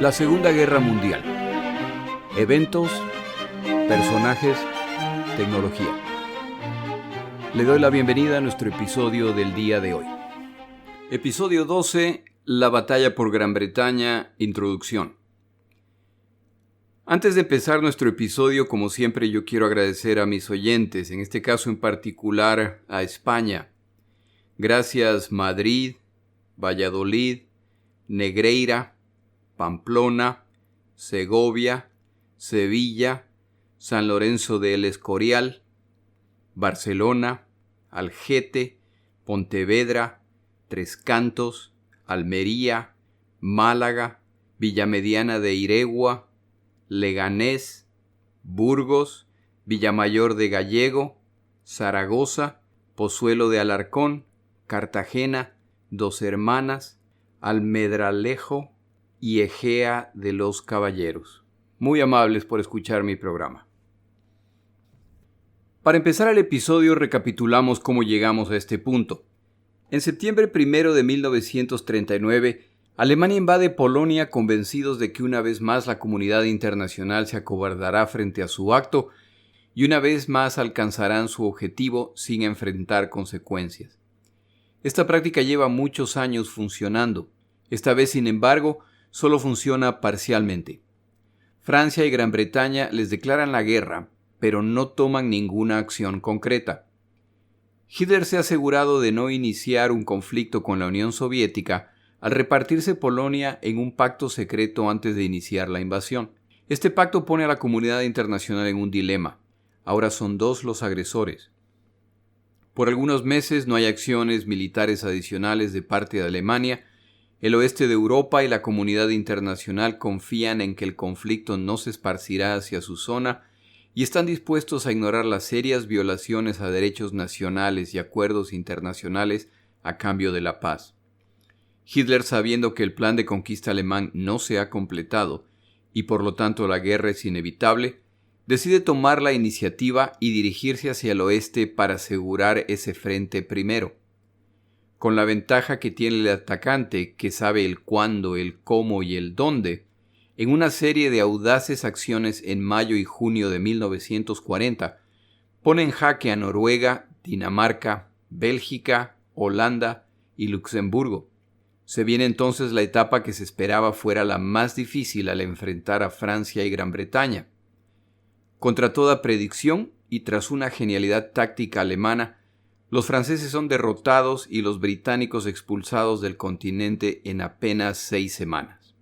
La Segunda Guerra Mundial. Eventos, personajes, tecnología. Le doy la bienvenida a nuestro episodio del día de hoy. Episodio 12, la batalla por Gran Bretaña, introducción. Antes de empezar nuestro episodio, como siempre, yo quiero agradecer a mis oyentes, en este caso en particular a España. Gracias Madrid, Valladolid, Negreira, Pamplona, Segovia, Sevilla, San Lorenzo de El Escorial, Barcelona, Algete, Pontevedra, Tres Cantos, Almería, Málaga, Villamediana de Iregua, Leganés, Burgos, Villamayor de Gallego, Zaragoza, Pozuelo de Alarcón, Cartagena, Dos Hermanas, Almedralejo y Ejea de los Caballeros. Muy amables por escuchar mi programa. Para empezar el episodio, recapitulamos cómo llegamos a este punto. En septiembre 1 de 1939, Alemania invade Polonia convencidos de que una vez más la comunidad internacional se acobardará frente a su acto y una vez más alcanzarán su objetivo sin enfrentar consecuencias. Esta práctica lleva muchos años funcionando. Esta vez, sin embargo, solo funciona parcialmente. Francia y Gran Bretaña les declaran la guerra, pero no toman ninguna acción concreta. Hitler se ha asegurado de no iniciar un conflicto con la Unión Soviética al repartirse Polonia en un pacto secreto antes de iniciar la invasión. Este pacto pone a la comunidad internacional en un dilema. Ahora son dos los agresores. Por algunos meses no hay acciones militares adicionales de parte de Alemania. El oeste de Europa y la comunidad internacional confían en que el conflicto no se esparcirá hacia su zona y están dispuestos a ignorar las serias violaciones a derechos nacionales y acuerdos internacionales a cambio de la paz. Hitler, sabiendo que el plan de conquista alemán no se ha completado y por lo tanto la guerra es inevitable, decide tomar la iniciativa y dirigirse hacia el oeste para asegurar ese frente primero. Con la ventaja que tiene el atacante, que sabe el cuándo, el cómo y el dónde, en una serie de audaces acciones en mayo y junio de 1940, pone en jaque a Noruega, Dinamarca, Bélgica, Holanda y Luxemburgo. Se viene entonces la etapa que se esperaba fuera la más difícil al enfrentar a Francia y Gran Bretaña. Contra toda predicción y tras una genialidad táctica alemana, los franceses son derrotados y los británicos expulsados del continente en apenas 6 semanas.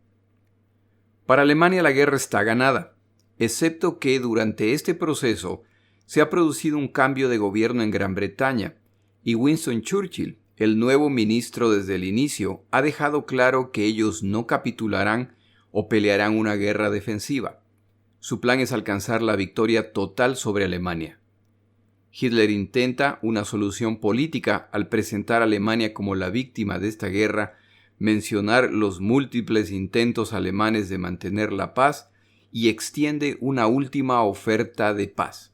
Para Alemania la guerra está ganada, excepto que durante este proceso se ha producido un cambio de gobierno en Gran Bretaña y Winston Churchill, el nuevo ministro desde el inicio, ha dejado claro que ellos no capitularán o pelearán una guerra defensiva. Su plan es alcanzar la victoria total sobre Alemania. Hitler intenta una solución política al presentar a Alemania como la víctima de esta guerra, mencionar los múltiples intentos alemanes de mantener la paz y extiende una última oferta de paz.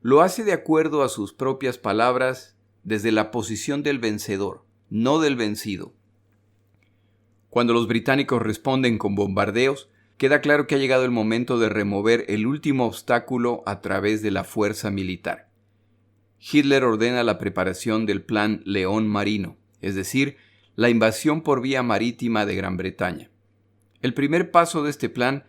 Lo hace de acuerdo a sus propias palabras desde la posición del vencedor, no del vencido. Cuando los británicos responden con bombardeos, queda claro que ha llegado el momento de remover el último obstáculo a través de la fuerza militar. Hitler ordena la preparación del Plan León Marino, es decir, la invasión por vía marítima de Gran Bretaña. El primer paso de este plan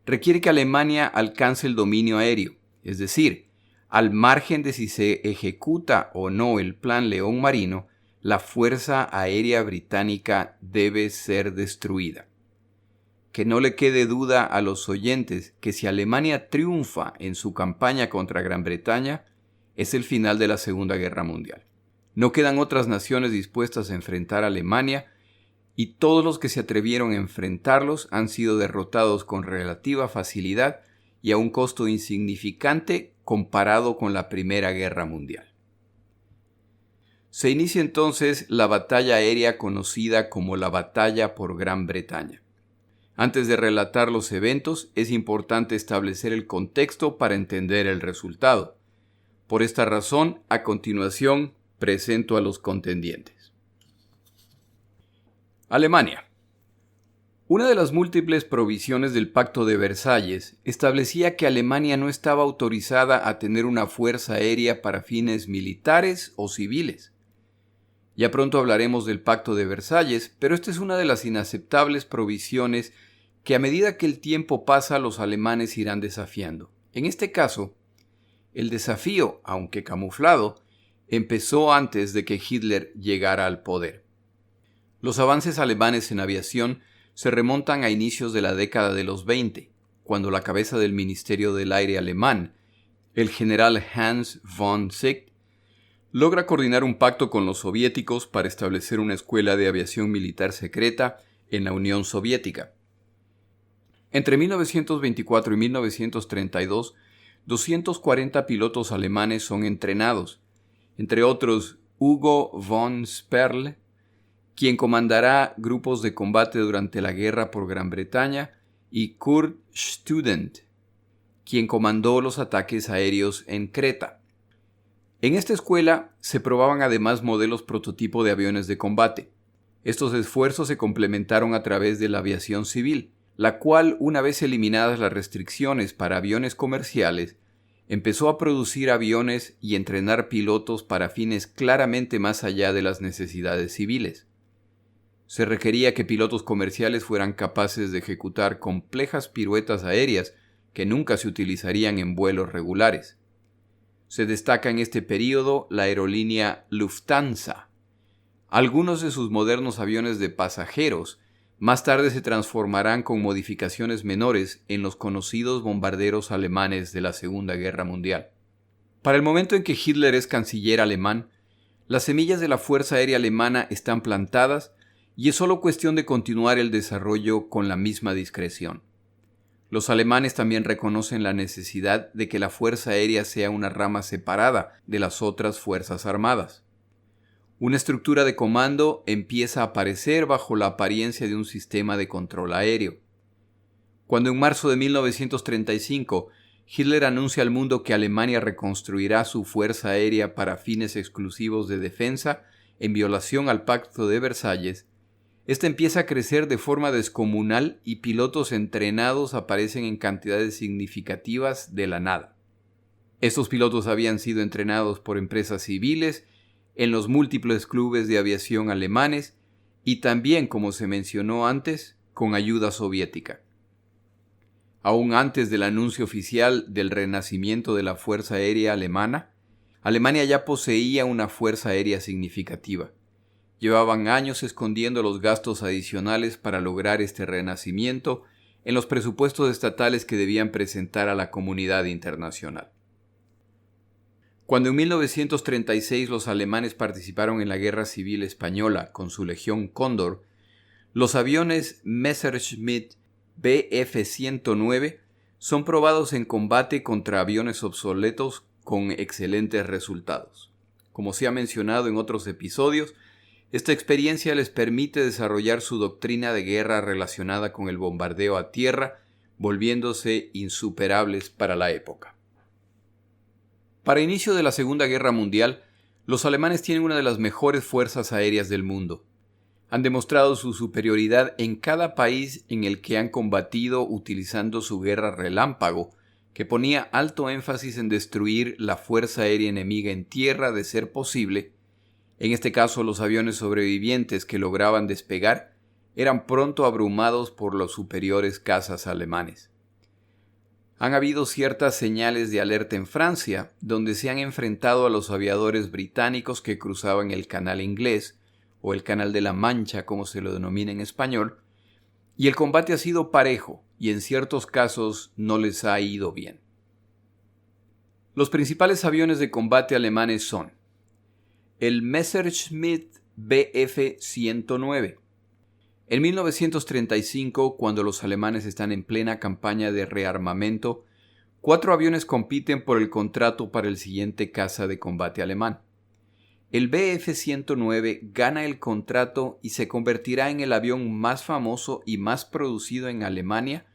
requiere que Alemania alcance el dominio aéreo, es decir, al margen de si se ejecuta o no el Plan León Marino, la Fuerza Aérea Británica debe ser destruida. Que no le quede duda a los oyentes que si Alemania triunfa en su campaña contra Gran Bretaña, es el final de la Segunda Guerra Mundial. No quedan otras naciones dispuestas a enfrentar a Alemania y todos los que se atrevieron a enfrentarlos han sido derrotados con relativa facilidad y a un costo insignificante comparado con la Primera Guerra Mundial. Se inicia entonces la batalla aérea conocida como la Batalla por Gran Bretaña. Antes de relatar los eventos, es importante establecer el contexto para entender el resultado. Por esta razón, a continuación, presento a los contendientes. Alemania. Una de las múltiples provisiones del Pacto de Versalles establecía que Alemania no estaba autorizada a tener una fuerza aérea para fines militares o civiles. Ya pronto hablaremos del Pacto de Versalles, pero esta es una de las inaceptables provisiones que a medida que el tiempo pasa los alemanes irán desafiando. En este caso, el desafío, aunque camuflado, empezó antes de que Hitler llegara al poder. Los avances alemanes en aviación se remontan a inicios de la década de los 20, cuando la cabeza del Ministerio del Aire alemán, el general Hans von Sicht, logra coordinar un pacto con los soviéticos para establecer una escuela de aviación militar secreta en la Unión Soviética. Entre 1924 y 1932, 240 pilotos alemanes son entrenados, entre otros Hugo von Sperl, quien comandará grupos de combate durante la guerra por Gran Bretaña, y Kurt Student, quien comandó los ataques aéreos en Creta. En esta escuela se probaban además modelos prototipo de aviones de combate. Estos esfuerzos se complementaron a través de la aviación civil, la cual, una vez eliminadas las restricciones para aviones comerciales, empezó a producir aviones y entrenar pilotos para fines claramente más allá de las necesidades civiles. Se requería que pilotos comerciales fueran capaces de ejecutar complejas piruetas aéreas que nunca se utilizarían en vuelos regulares. Se destaca en este período la aerolínea Lufthansa. Algunos de sus modernos aviones de pasajeros más tarde se transformarán con modificaciones menores en los conocidos bombarderos alemanes de la Segunda Guerra Mundial. Para el momento en que Hitler es canciller alemán, las semillas de la Fuerza Aérea Alemana están plantadas y es solo cuestión de continuar el desarrollo con la misma discreción. Los alemanes también reconocen la necesidad de que la Fuerza Aérea sea una rama separada de las otras Fuerzas Armadas. Una estructura de comando empieza a aparecer bajo la apariencia de un sistema de control aéreo. Cuando en marzo de 1935 Hitler anuncia al mundo que Alemania reconstruirá su fuerza aérea para fines exclusivos de defensa, en violación al Pacto de Versalles, esta empieza a crecer de forma descomunal y pilotos entrenados aparecen en cantidades significativas de la nada. Estos pilotos habían sido entrenados por empresas civiles, en los múltiples clubes de aviación alemanes y también, como se mencionó antes, con ayuda soviética. Aún antes del anuncio oficial del renacimiento de la Fuerza Aérea Alemana, Alemania ya poseía una fuerza aérea significativa. Llevaban años escondiendo los gastos adicionales para lograr este renacimiento en los presupuestos estatales que debían presentar a la comunidad internacional. Cuando en 1936 los alemanes participaron en la Guerra Civil Española con su Legión Cóndor, los aviones Messerschmitt Bf-109 son probados en combate contra aviones obsoletos con excelentes resultados. Como se ha mencionado en otros episodios, esta experiencia les permite desarrollar su doctrina de guerra relacionada con el bombardeo a tierra, volviéndose insuperables para la época. Para inicio de la Segunda Guerra Mundial, los alemanes tienen una de las mejores fuerzas aéreas del mundo. Han demostrado su superioridad en cada país en el que han combatido utilizando su guerra relámpago, que ponía alto énfasis en destruir la fuerza aérea enemiga en tierra de ser posible. En este caso, los aviones sobrevivientes que lograban despegar eran pronto abrumados por los superiores cazas alemanes. Han habido ciertas señales de alerta en Francia, donde se han enfrentado a los aviadores británicos que cruzaban el Canal Inglés, o el Canal de la Mancha, como se lo denomina en español, y el combate ha sido parejo, y en ciertos casos no les ha ido bien. Los principales aviones de combate alemanes son el Messerschmitt Bf-109. En 1935, cuando los alemanes están en plena campaña de rearmamento, 4 aviones compiten por el contrato para el siguiente caza de combate alemán. El Bf-109 gana el contrato y se convertirá en el avión más famoso y más producido en Alemania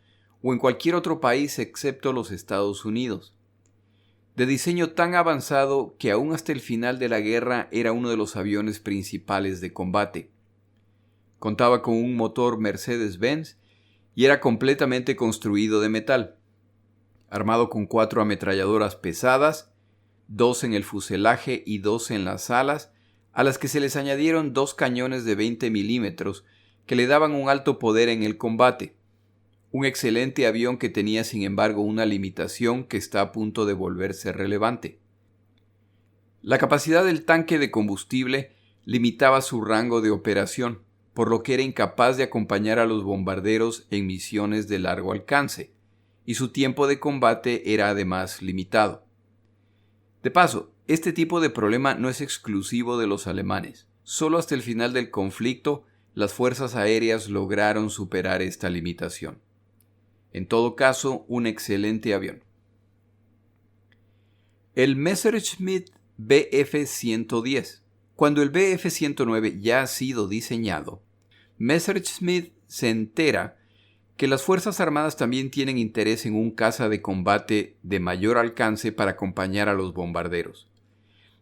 o en cualquier otro país excepto los Estados Unidos. De diseño tan avanzado que aún hasta el final de la guerra era uno de los aviones principales de combate. Contaba con un motor Mercedes-Benz y era completamente construido de metal, armado con 4 ametralladoras pesadas, 2 en el fuselaje y 2 en las alas, a las que se les añadieron 2 cañones de 20 milímetros que le daban un alto poder en el combate. Un excelente avión que tenía sin embargo una limitación que está a punto de volverse relevante. La capacidad del tanque de combustible limitaba su rango de operación, por lo que era incapaz de acompañar a los bombarderos en misiones de largo alcance, y su tiempo de combate era además limitado. De paso, este tipo de problema no es exclusivo de los alemanes. Solo hasta el final del conflicto, las fuerzas aéreas lograron superar esta limitación. En todo caso, un excelente avión. El Messerschmitt Bf-110. Cuando el Bf-109 ya ha sido diseñado, Messerschmitt se entera que las Fuerzas Armadas también tienen interés en un caza de combate de mayor alcance para acompañar a los bombarderos.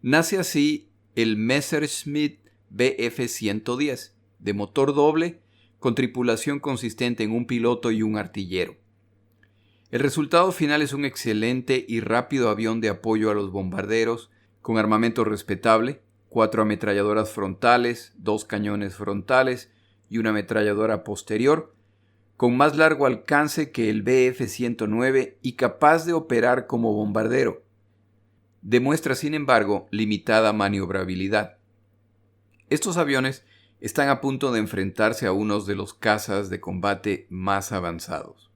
Nace así el Messerschmitt Bf-110, de motor doble, con tripulación consistente en un piloto y un artillero. El resultado final es un excelente y rápido avión de apoyo a los bombarderos, con armamento respetable, 4 ametralladoras frontales, 2 cañones frontales y una ametralladora posterior, con más largo alcance que el Bf-109 y capaz de operar como bombardero. Demuestra, sin embargo, limitada maniobrabilidad. Estos aviones están a punto de enfrentarse a unos de los cazas de combate más avanzados.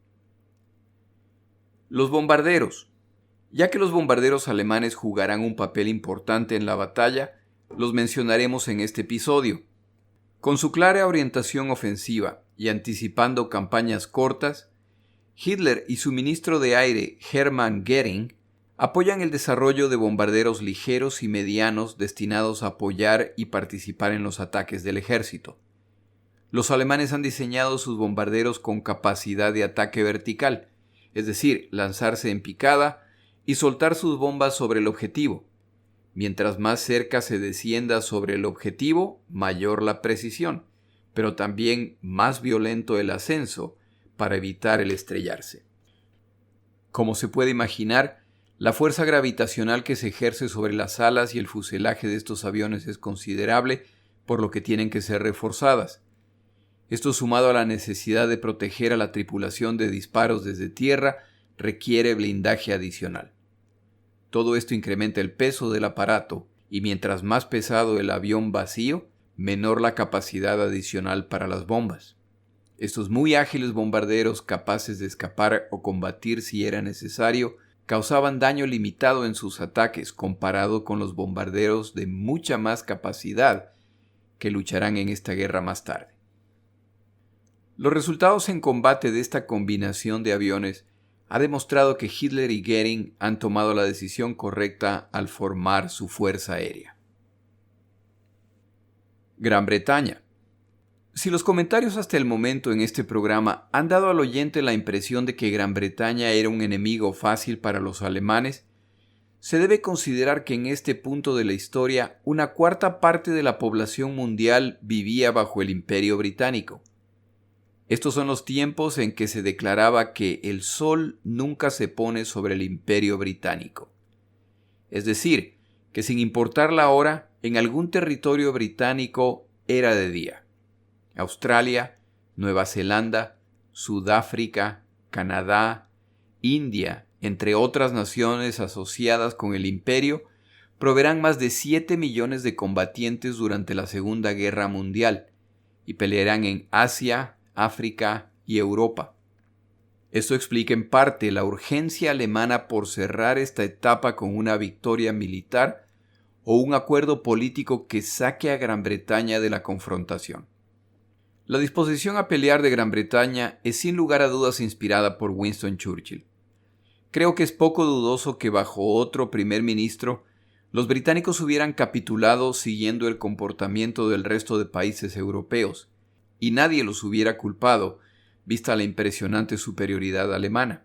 Los bombarderos. Ya que los bombarderos alemanes jugarán un papel importante en la batalla, los mencionaremos en este episodio. Con su clara orientación ofensiva y anticipando campañas cortas, Hitler y su ministro de aire Hermann Göring apoyan el desarrollo de bombarderos ligeros y medianos destinados a apoyar y participar en los ataques del ejército. Los alemanes han diseñado sus bombarderos con capacidad de ataque vertical, es decir, lanzarse en picada y soltar sus bombas sobre el objetivo. Mientras más cerca se descienda sobre el objetivo, mayor la precisión, pero también más violento el ascenso para evitar el estrellarse. Como se puede imaginar, la fuerza gravitacional que se ejerce sobre las alas y el fuselaje de estos aviones es considerable, por lo que tienen que ser reforzadas. Esto, sumado a la necesidad de proteger a la tripulación de disparos desde tierra, requiere blindaje adicional. Todo esto incrementa el peso del aparato y mientras más pesado el avión vacío, menor la capacidad adicional para las bombas. Estos muy ágiles bombarderos, capaces de escapar o combatir si era necesario, causaban daño limitado en sus ataques comparado con los bombarderos de mucha más capacidad que lucharán en esta guerra más tarde. Los resultados en combate de esta combinación de aviones ha demostrado que Hitler y Göring han tomado la decisión correcta al formar su fuerza aérea. Gran Bretaña. Si los comentarios hasta el momento en este programa han dado al oyente la impresión de que Gran Bretaña era un enemigo fácil para los alemanes, se debe considerar que en este punto de la historia una cuarta parte de la población mundial vivía bajo el Imperio Británico. Estos son los tiempos en que se declaraba que el sol nunca se pone sobre el Imperio Británico. Es decir, que sin importar la hora, en algún territorio británico era de día. Australia, Nueva Zelanda, Sudáfrica, Canadá, India, entre otras naciones asociadas con el imperio, proveerán más de 7 millones de combatientes durante la Segunda Guerra Mundial y pelearán en Asia, África y Europa. Esto explica en parte la urgencia alemana por cerrar esta etapa con una victoria militar o un acuerdo político que saque a Gran Bretaña de la confrontación. La disposición a pelear de Gran Bretaña es sin lugar a dudas inspirada por Winston Churchill. Creo que es poco dudoso que bajo otro primer ministro, los británicos hubieran capitulado siguiendo el comportamiento del resto de países europeos, y nadie los hubiera culpado, vista la impresionante superioridad alemana.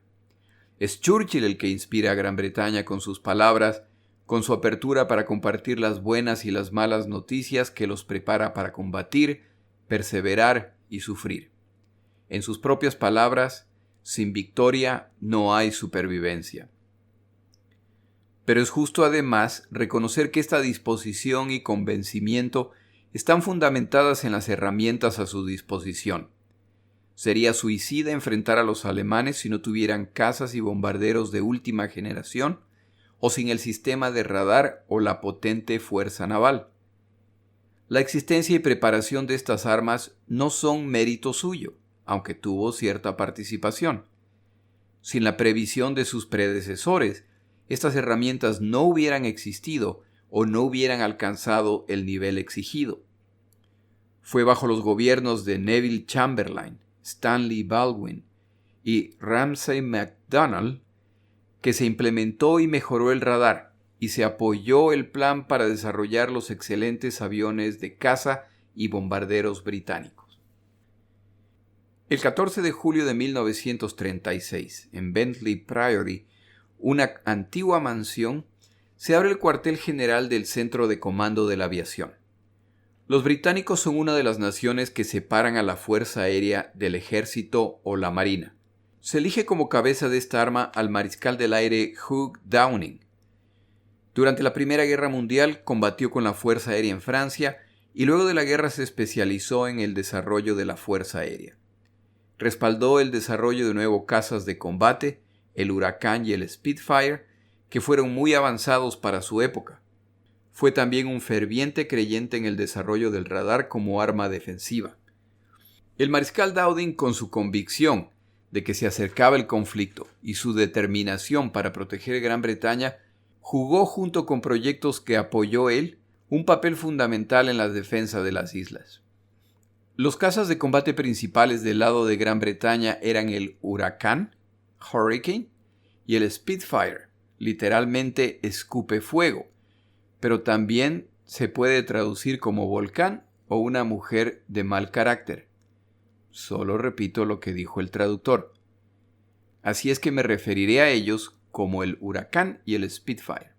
Es Churchill el que inspira a Gran Bretaña con sus palabras, con su apertura para compartir las buenas y las malas noticias que los prepara para combatir, perseverar y sufrir. En sus propias palabras, sin victoria no hay supervivencia. Pero es justo además reconocer que esta disposición y convencimiento están fundamentadas en las herramientas a su disposición. Sería suicida enfrentar a los alemanes si no tuvieran cazas y bombarderos de última generación o sin el sistema de radar o la potente fuerza naval. La existencia y preparación de estas armas no son mérito suyo, aunque tuvo cierta participación. Sin la previsión de sus predecesores, estas herramientas no hubieran existido o no hubieran alcanzado el nivel exigido. Fue bajo los gobiernos de Neville Chamberlain, Stanley Baldwin y Ramsay MacDonald que se implementó y mejoró el radar y se apoyó el plan para desarrollar los excelentes aviones de caza y bombarderos británicos. El 14 de julio de 1936, en Bentley Priory, una antigua mansión, se abre el cuartel general del Centro de Comando de la Aviación. Los británicos son una de las naciones que separan a la Fuerza Aérea del Ejército o la Marina. Se elige como cabeza de esta arma al mariscal del aire Hugh Downing. Durante la Primera Guerra Mundial combatió con la Fuerza Aérea en Francia y luego de la guerra se especializó en el desarrollo de la Fuerza Aérea. Respaldó el desarrollo de nuevos cazas de combate, el Huracán y el Spitfire, que fueron muy avanzados para su época. Fue también un ferviente creyente en el desarrollo del radar como arma defensiva. El mariscal Downing, con su convicción de que se acercaba el conflicto y su determinación para proteger Gran Bretaña, jugó junto con proyectos que apoyó él un papel fundamental en la defensa de las islas. Los cazas de combate principales del lado de Gran Bretaña eran el Huracán, Hurricane, y el Spitfire, literalmente escupe fuego, pero también se puede traducir como volcán o una mujer de mal carácter. Solo repito lo que dijo el traductor. Así es que me referiré a ellos como el Huracán y el Spitfire.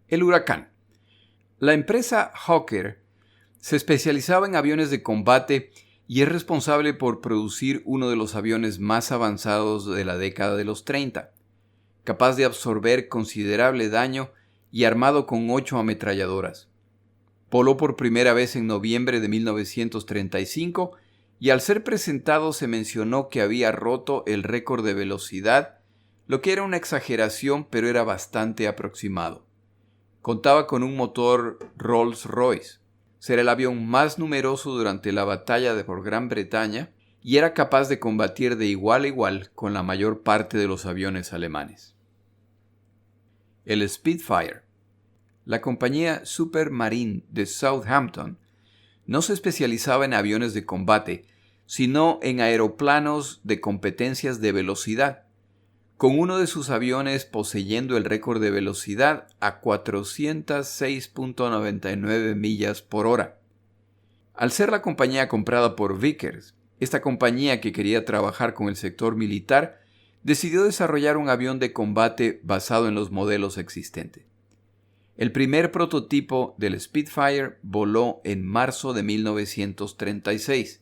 El Huracán. La empresa Hawker se especializaba en aviones de combate y es responsable por producir uno de los aviones más avanzados de la década de los 30, capaz de absorber considerable daño y armado con 8 ametralladoras. Voló por primera vez en noviembre de 1935 y al ser presentado se mencionó que había roto el récord de velocidad, lo que era una exageración pero era bastante aproximado. Contaba con un motor Rolls-Royce. Será el avión más numeroso durante la batalla por Gran Bretaña y era capaz de combatir de igual a igual con la mayor parte de los aviones alemanes. El Spitfire. La compañía Supermarine de Southampton no se especializaba en aviones de combate, sino en aeroplanos de competencias de velocidad, con uno de sus aviones poseyendo el récord de velocidad a 406.99 millas por hora. Al ser la compañía comprada por Vickers, esta compañía que quería trabajar con el sector militar, decidió desarrollar un avión de combate basado en los modelos existentes. El primer prototipo del Spitfire voló en marzo de 1936.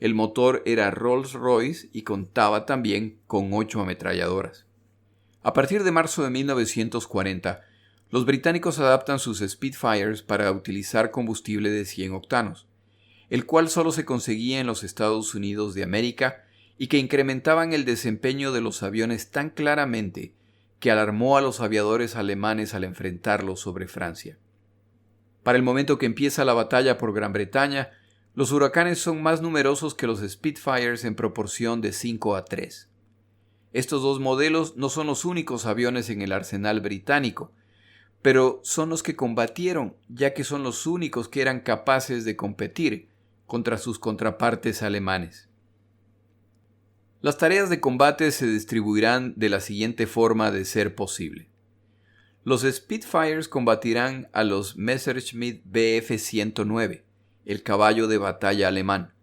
El motor era Rolls-Royce y contaba también con 8 ametralladoras. A partir de marzo de 1940, los británicos adaptan sus Spitfires para utilizar combustible de 100 octanos, el cual solo se conseguía en los Estados Unidos de América y que incrementaban el desempeño de los aviones tan claramente que alarmó a los aviadores alemanes al enfrentarlos sobre Francia. Para el momento que empieza la batalla por Gran Bretaña, los huracanes son más numerosos que los Spitfires en proporción de 5 a 3. Estos dos modelos no son los únicos aviones en el arsenal británico, pero son los que combatieron, ya que son los únicos que eran capaces de competir contra sus contrapartes alemanes. Las tareas de combate se distribuirán de la siguiente forma de ser posible. Los Spitfires combatirán a los Messerschmitt Bf 109, el caballo de batalla alemán.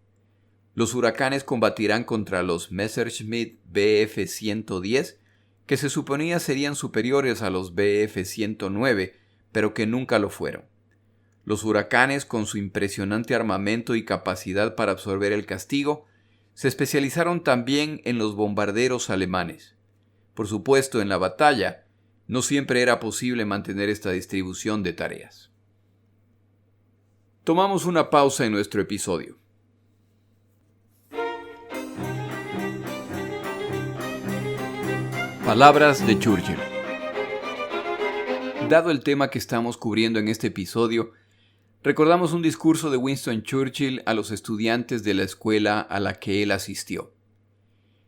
Los huracanes combatirán contra los Messerschmitt Bf 110, que se suponía serían superiores a los Bf 109, pero que nunca lo fueron. Los huracanes, con su impresionante armamento y capacidad para absorber el castigo, Se especializaron también en los bombarderos alemanes. Por supuesto, en la batalla, no siempre era posible mantener esta distribución de tareas. Tomamos una pausa en nuestro episodio. Palabras de Churchill. Dado el tema que estamos cubriendo en este episodio, recordamos un discurso de Winston Churchill a los estudiantes de la escuela a la que él asistió.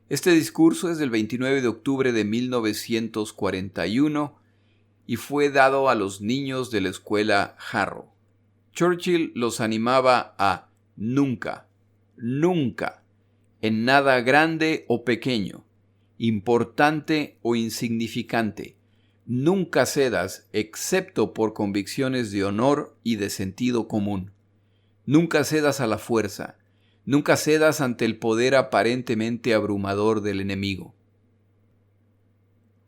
Este discurso es del 29 de octubre de 1941 y fue dado a los niños de la escuela Harrow. Churchill los animaba a nunca, en nada grande o pequeño, importante o insignificante, nunca cedas excepto por convicciones de honor y de sentido común. Nunca cedas a la fuerza, nunca cedas ante el poder aparentemente abrumador del enemigo.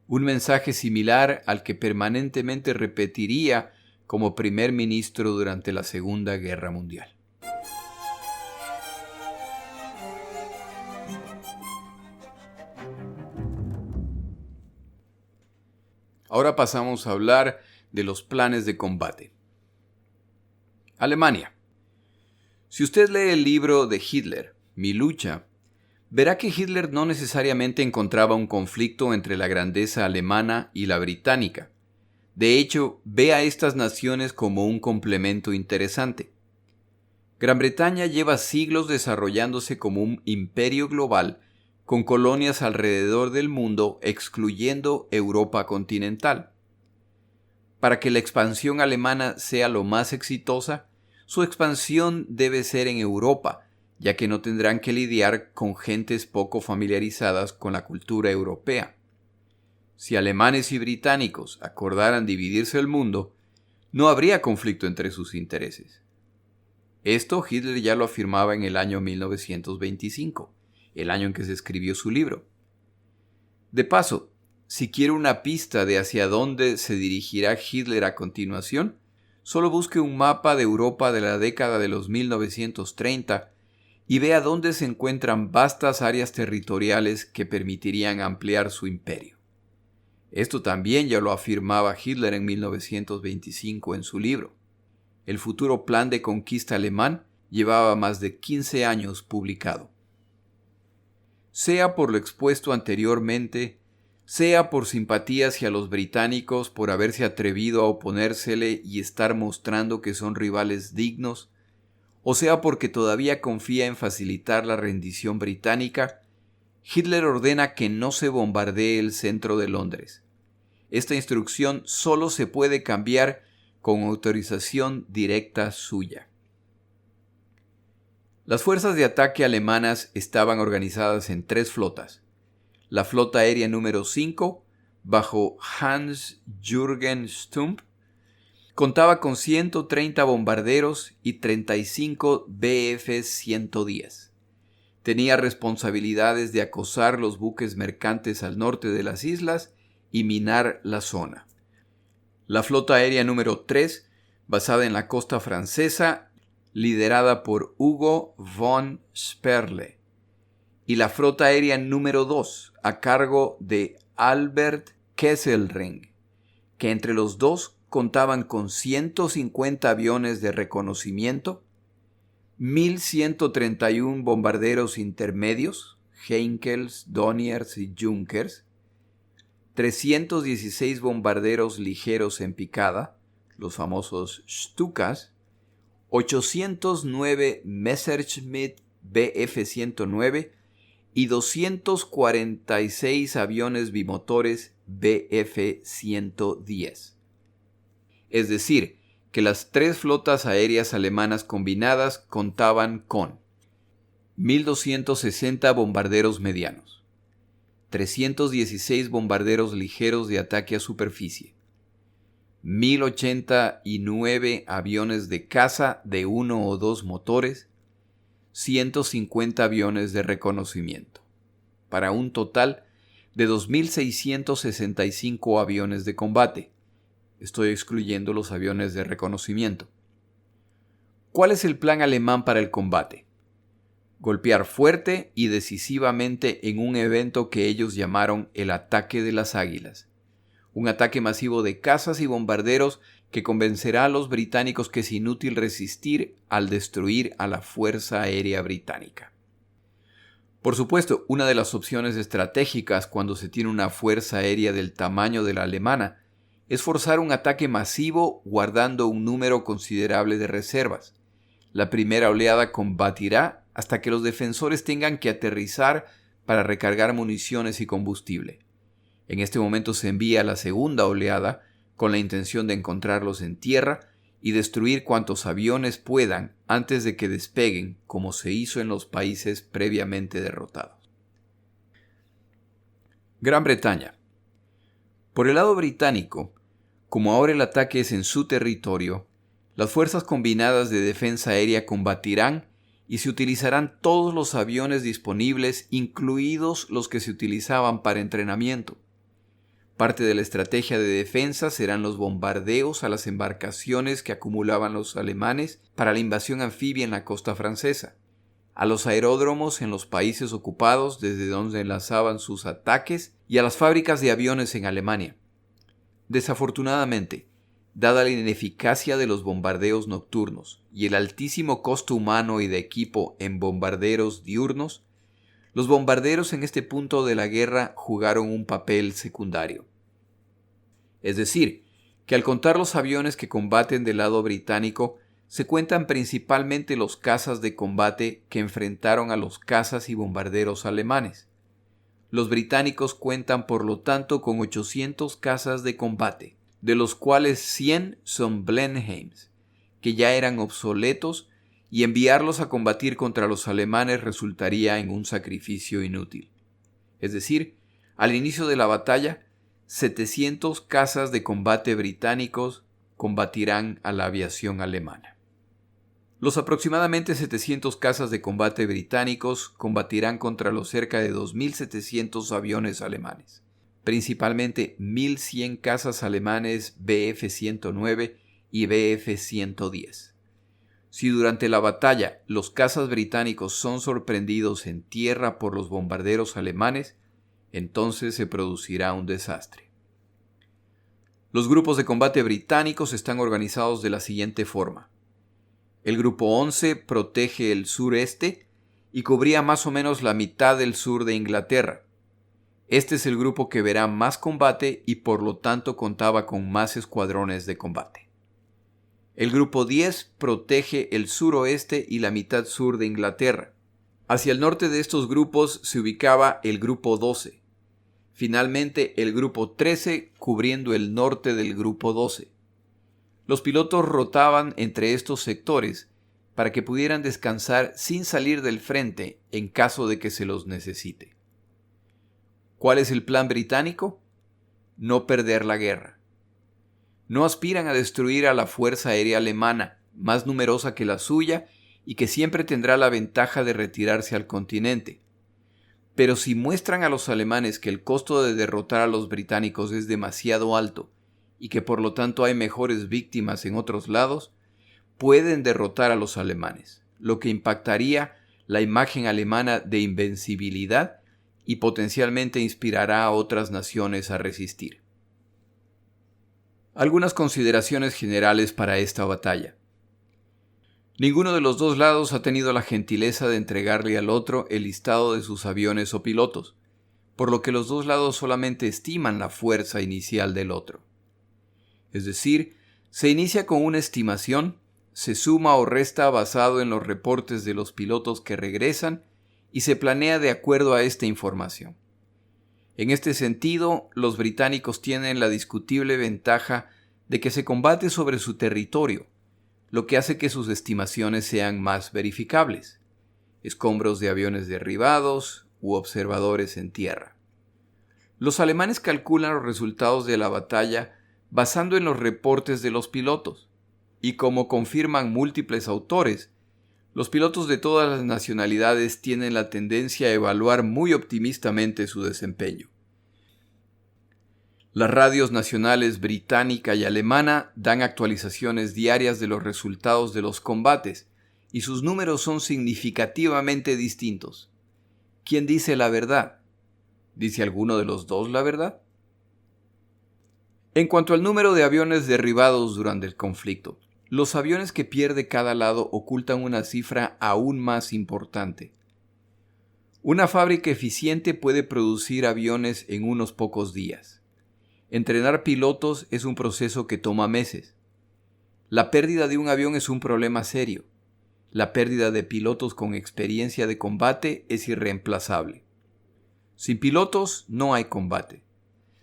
Un mensaje similar al que permanentemente repetiría como primer ministro durante la Segunda Guerra Mundial. Ahora pasamos a hablar de los planes de combate. Alemania. Si usted lee el libro de Hitler, Mi lucha, verá que Hitler no necesariamente encontraba un conflicto entre la grandeza alemana y la británica. De hecho, ve a estas naciones como un complemento interesante. Gran Bretaña lleva siglos desarrollándose como un imperio global con colonias alrededor del mundo, excluyendo Europa continental. Para que la expansión alemana sea lo más exitosa, su expansión debe ser en Europa, ya que no tendrán que lidiar con gentes poco familiarizadas con la cultura europea. Si alemanes y británicos acordaran dividirse el mundo, no habría conflicto entre sus intereses. Esto Hitler ya lo afirmaba en el año 1925, el año en que se escribió su libro. De paso, si quiere una pista de hacia dónde se dirigirá Hitler a continuación, solo busque un mapa de Europa de la década de los 1930 y vea dónde se encuentran vastas áreas territoriales que permitirían ampliar su imperio. Esto también ya lo afirmaba Hitler en 1925 en su libro. El futuro plan de conquista alemán llevaba más de 15 años publicado. Sea por lo expuesto anteriormente, sea por simpatía hacia los británicos por haberse atrevido a oponérsele y estar mostrando que son rivales dignos, o sea porque todavía confía en facilitar la rendición británica, Hitler ordena que no se bombardee el centro de Londres. Esta instrucción solo se puede cambiar con autorización directa suya. Las fuerzas de ataque alemanas estaban organizadas en 3 flotas. La flota aérea número 5, bajo Hans-Jürgen Stumpf, contaba con 130 bombarderos y 35 Bf-110. Tenía responsabilidades de acosar los buques mercantes al norte de las islas y minar la zona. La flota aérea número 3, basada en la costa francesa, liderada por Hugo von Sperle, y la flota aérea número 2, a cargo de Albert Kesselring, que entre los dos contaban con 150 aviones de reconocimiento, 1.131 bombarderos intermedios, Heinkels, Doniers y Junkers, 316 bombarderos ligeros en picada, los famosos Stukas, 809 Messerschmitt Bf-109 y 246 aviones bimotores Bf-110. Es decir, que las 3 flotas aéreas alemanas combinadas contaban con 1.260 bombarderos medianos, 316 bombarderos ligeros de ataque a superficie, 1.089 aviones de caza de 1 o 2 motores, 150 aviones de reconocimiento, para un total de 2.665 aviones de combate. Estoy excluyendo los aviones de reconocimiento. ¿Cuál es el plan alemán para el combate? golpear fuerte y decisivamente en un evento que ellos llamaron el Ataque de las Águilas. Un ataque masivo de cazas y bombarderos que convencerá a los británicos que es inútil resistir al destruir a la Fuerza Aérea Británica. Por supuesto, una de las opciones estratégicas cuando se tiene una fuerza aérea del tamaño de la alemana es forzar un ataque masivo guardando un número considerable de reservas. La primera oleada combatirá hasta que los defensores tengan que aterrizar para recargar municiones y combustible. En este momento se envía la segunda oleada con la intención de encontrarlos en tierra y destruir cuantos aviones puedan antes de que despeguen, como se hizo en los países previamente derrotados. Gran Bretaña. Por el lado británico, como ahora el ataque es en su territorio, las fuerzas combinadas de defensa aérea combatirán y se utilizarán todos los aviones disponibles, incluidos los que se utilizaban para entrenamiento. Parte de la estrategia de defensa serán los bombardeos a las embarcaciones que acumulaban los alemanes para la invasión anfibia en la costa francesa, a los aeródromos en los países ocupados desde donde enlazaban sus ataques y a las fábricas de aviones en Alemania. Desafortunadamente, dada la ineficacia de los bombardeos nocturnos y el altísimo costo humano y de equipo en bombarderos diurnos, los bombarderos en este punto de la guerra jugaron un papel secundario. Es decir, que al contar los aviones que combaten del lado británico, se cuentan principalmente los cazas de combate que enfrentaron a los cazas y bombarderos alemanes. Los británicos cuentan por lo tanto con 800 cazas de combate, de los cuales 100 son Blenheims, que ya eran obsoletos, y enviarlos a combatir contra los alemanes resultaría en un sacrificio inútil. Es decir, al inicio de la batalla, 700 cazas de combate británicos combatirán a la aviación alemana. Los aproximadamente 700 cazas de combate británicos combatirán contra los cerca de 2.700 aviones alemanes, principalmente 1.100 cazas alemanes Bf-109 y Bf-110. Si durante la batalla los cazas británicos son sorprendidos en tierra por los bombarderos alemanes, entonces se producirá un desastre. Los grupos de combate británicos están organizados de la siguiente forma. El grupo 11 protege el sureste y cubría más o menos la mitad del sur de Inglaterra. Este es el grupo que verá más combate y por lo tanto contaba con más escuadrones de combate. El grupo 10 protege el suroeste y la mitad sur de Inglaterra. Hacia el norte de estos grupos se ubicaba el grupo 12. Finalmente, el grupo 13 cubriendo el norte del grupo 12. Los pilotos rotaban entre estos sectores para que pudieran descansar sin salir del frente en caso de que se los necesite. ¿Cuál es el plan británico? No perder la guerra. No aspiran a destruir a la fuerza aérea alemana, más numerosa que la suya y que siempre tendrá la ventaja de retirarse al continente. Pero si muestran a los alemanes que el costo de derrotar a los británicos es demasiado alto y que por lo tanto hay mejores víctimas en otros lados, pueden derrotar a los alemanes, lo que impactaría la imagen alemana de invencibilidad y potencialmente inspirará a otras naciones a resistir. Algunas consideraciones generales para esta batalla. Ninguno de los dos lados ha tenido la gentileza de entregarle al otro el listado de sus aviones o pilotos, por lo que los dos lados solamente estiman la fuerza inicial del otro. Es decir, se inicia con una estimación, se suma o resta basado en los reportes de los pilotos que regresan y se planea de acuerdo a esta información. En este sentido, los británicos tienen la discutible ventaja de que se combate sobre su territorio, lo que hace que sus estimaciones sean más verificables. Escombros de aviones derribados u observadores en tierra. Los alemanes calculan los resultados de la batalla basando en los reportes de los pilotos, y como confirman múltiples autores, los pilotos de todas las nacionalidades tienen la tendencia a evaluar muy optimistamente su desempeño. Las radios nacionales británica y alemana dan actualizaciones diarias de los resultados de los combates y sus números son significativamente distintos. ¿Quién dice la verdad? ¿Dice alguno de los dos la verdad? En cuanto al número de aviones derribados durante el conflicto, los aviones que pierde cada lado ocultan una cifra aún más importante. Una fábrica eficiente puede producir aviones en unos pocos días. Entrenar pilotos es un proceso que toma meses. La pérdida de un avión es un problema serio. La pérdida de pilotos con experiencia de combate es irreemplazable. Sin pilotos no hay combate.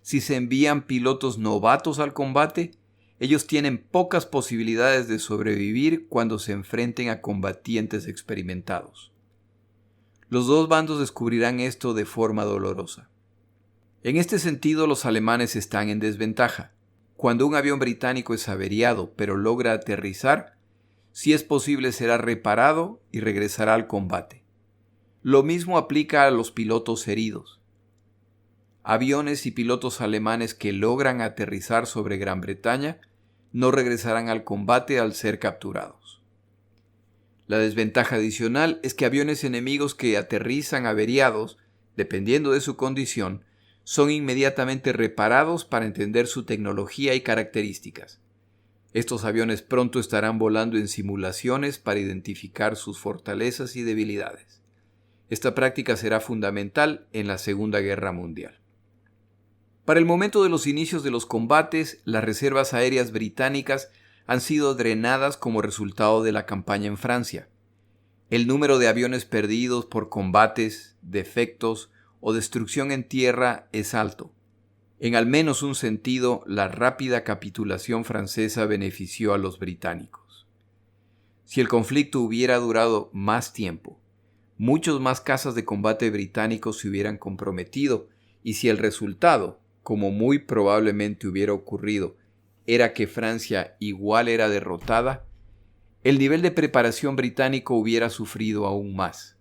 Si se envían pilotos novatos al combate, ellos tienen pocas posibilidades de sobrevivir cuando se enfrenten a combatientes experimentados. Los dos bandos descubrirán esto de forma dolorosa. En este sentido, los alemanes están en desventaja. Cuando un avión británico es averiado pero logra aterrizar, si es posible será reparado y regresará al combate. Lo mismo aplica a los pilotos heridos. Aviones y pilotos alemanes que logran aterrizar sobre Gran Bretaña no regresarán al combate al ser capturados. La desventaja adicional es que aviones enemigos que aterrizan averiados, dependiendo de su condición, son inmediatamente reparados para entender su tecnología y características. Estos aviones pronto estarán volando en simulaciones para identificar sus fortalezas y debilidades. Esta práctica será fundamental en la Segunda Guerra Mundial. Para el momento de los inicios de los combates, las reservas aéreas británicas han sido drenadas como resultado de la campaña en Francia. El número de aviones perdidos por combates, defectos o destrucción en tierra es alto. En al menos un sentido, la rápida capitulación francesa benefició a los británicos. Si el conflicto hubiera durado más tiempo, muchos más cazas de combate británicos se hubieran comprometido, y si el resultado, como muy probablemente hubiera ocurrido, era que Francia igual era derrotada, el nivel de preparación británico hubiera sufrido aún más.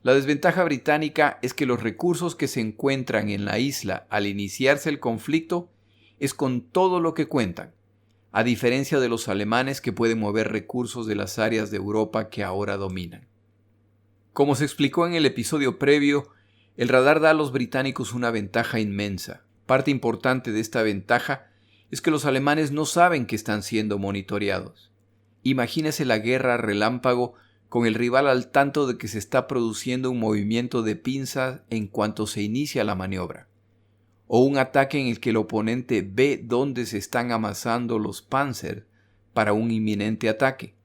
La desventaja británica es que los recursos que se encuentran en la isla al iniciarse el conflicto es con todo lo que cuentan, a diferencia de los alemanes que pueden mover recursos de las áreas de Europa que ahora dominan. Como se explicó en el episodio previo, el radar da a los británicos una ventaja inmensa. Parte importante de esta ventaja es que los alemanes no saben que están siendo monitoreados. Imagínese la guerra relámpago con el rival al tanto de que se está produciendo un movimiento de pinza en cuanto se inicia la maniobra, o un ataque en el que el oponente ve dónde se están amasando los Panzer para un inminente ataque.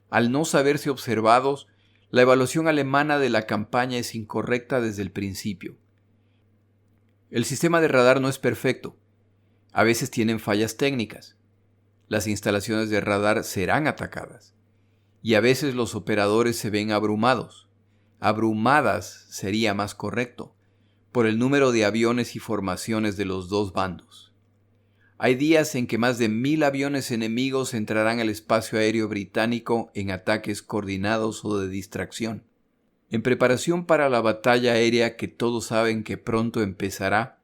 Al no saberse observados, la evaluación alemana de la campaña es incorrecta desde el principio. El sistema de radar no es perfecto. A veces tienen fallas técnicas. Las instalaciones de radar serán atacadas. Y a veces los operadores se ven abrumados. Abrumadas sería más correcto, por el número de aviones y formaciones de los dos bandos. Hay días en que más de 1,000 aviones enemigos entrarán al espacio aéreo británico en ataques coordinados o de distracción. En preparación para la batalla aérea que todos saben que pronto empezará,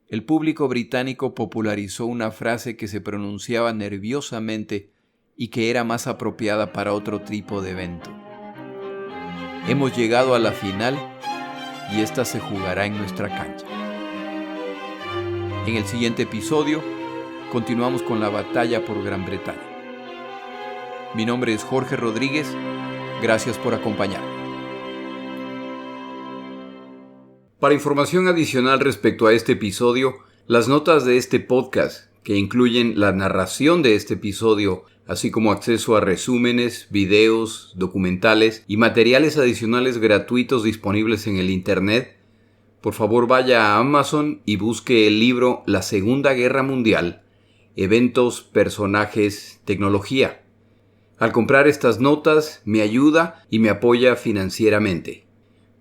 el público británico popularizó una frase que se pronunciaba nerviosamente y que era más apropiada para otro tipo de evento. Hemos llegado a la final y esta se jugará en nuestra cancha. En el siguiente episodio, continuamos con la batalla por Gran Bretaña. Mi nombre es Jorge Rodríguez. Gracias por acompañarme. Para información adicional respecto a este episodio, las notas de este podcast, que incluyen la narración de este episodio, así como acceso a resúmenes, videos, documentales y materiales adicionales gratuitos disponibles en el Internet, por favor vaya a Amazon y busque el libro La Segunda Guerra Mundial, Eventos, Personajes, Tecnología. Al comprar estas notas, me ayuda y me apoya financieramente.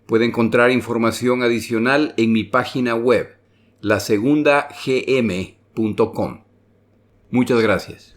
Puede encontrar información adicional en mi página web, lasegundagm.com. Muchas gracias.